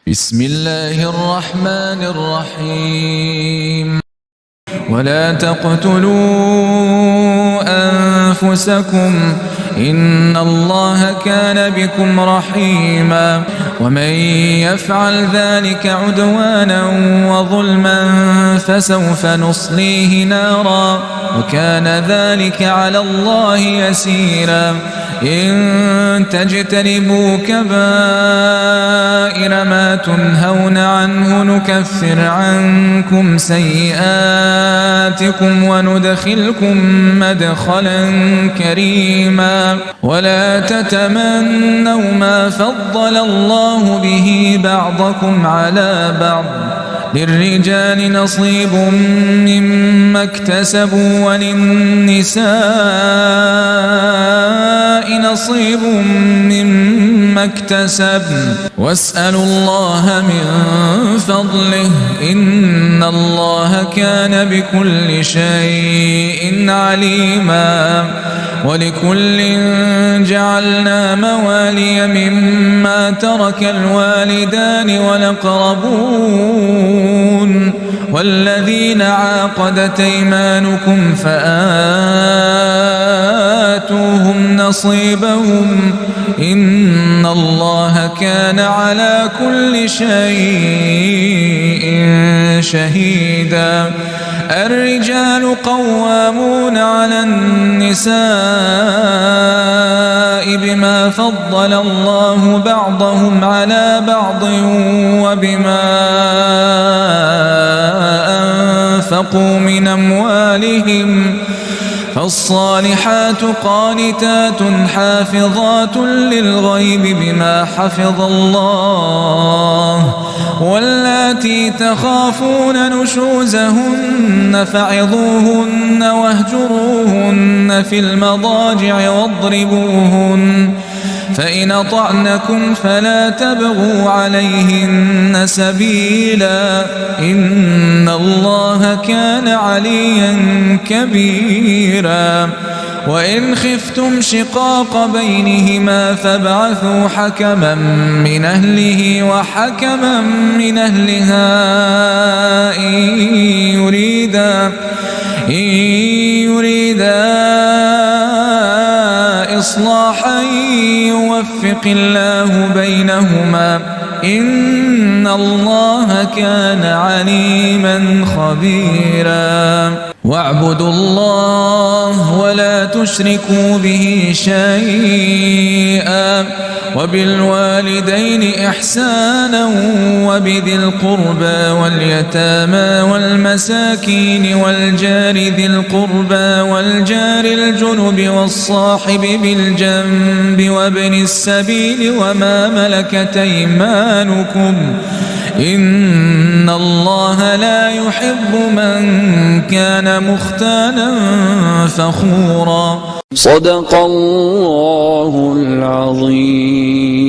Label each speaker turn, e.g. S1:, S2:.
S1: بسم الله الرحمن الرحيم. ولا تقتلوا أنفسكم إن الله كان بكم رحيما ومن يفعل ذلك عدوانا وظلما فسوف نصليه نارا وكان ذلك على الله يسيرا. إن تجتنبوا كبائر ما تنهون عنه نكفر عنكم سيئاتكم وندخلكم مدخلا كريما. ولا تتمنوا ما فضل الله به بعضكم على بعض للرجال نصيب مما اكتسبوا وللنساء نصيب مما اكتسبن واسألوا الله من فضله إن الله كان بكل شيء عليما. ولكل جعلنا موالي مما ترك الوالدان والأقربون والذين عاقدت أيمانكم فآتوهم نصيبهم إن الله كان على كل شيء شهيدا. الرجال قوامون على النساء بما فضل الله بعضهم على بعض وبما أنفقوا من أموالهم فالصالحات قانتات حافظات للغيب بما حفظ الله واللاتي تخافون نشوزهن فعظوهن واهجروهن في المضاجع واضربوهن فإن أطعنكم فلا تبغوا عليهن سبيلا إن الله كان عليا كبيرا. وإن خفتم شقاق بينهما فابعثوا حكما من أهله وحكما من أهلها إن يريدا إصلاحا يوفق الله بينهما إن الله كان عليما خبيرا. واعبدوا الله ولا تشركوا به شيئا وبالوالدين إحسانا وبذي القربى واليتامى والمساكين والجار ذي القربى والجار الجنب والصاحب بالجنب وابن السبيل وما ملكت أيمانكم إن الله لا يحب من كان مختالا فخورا.
S2: صدق الله العظيم.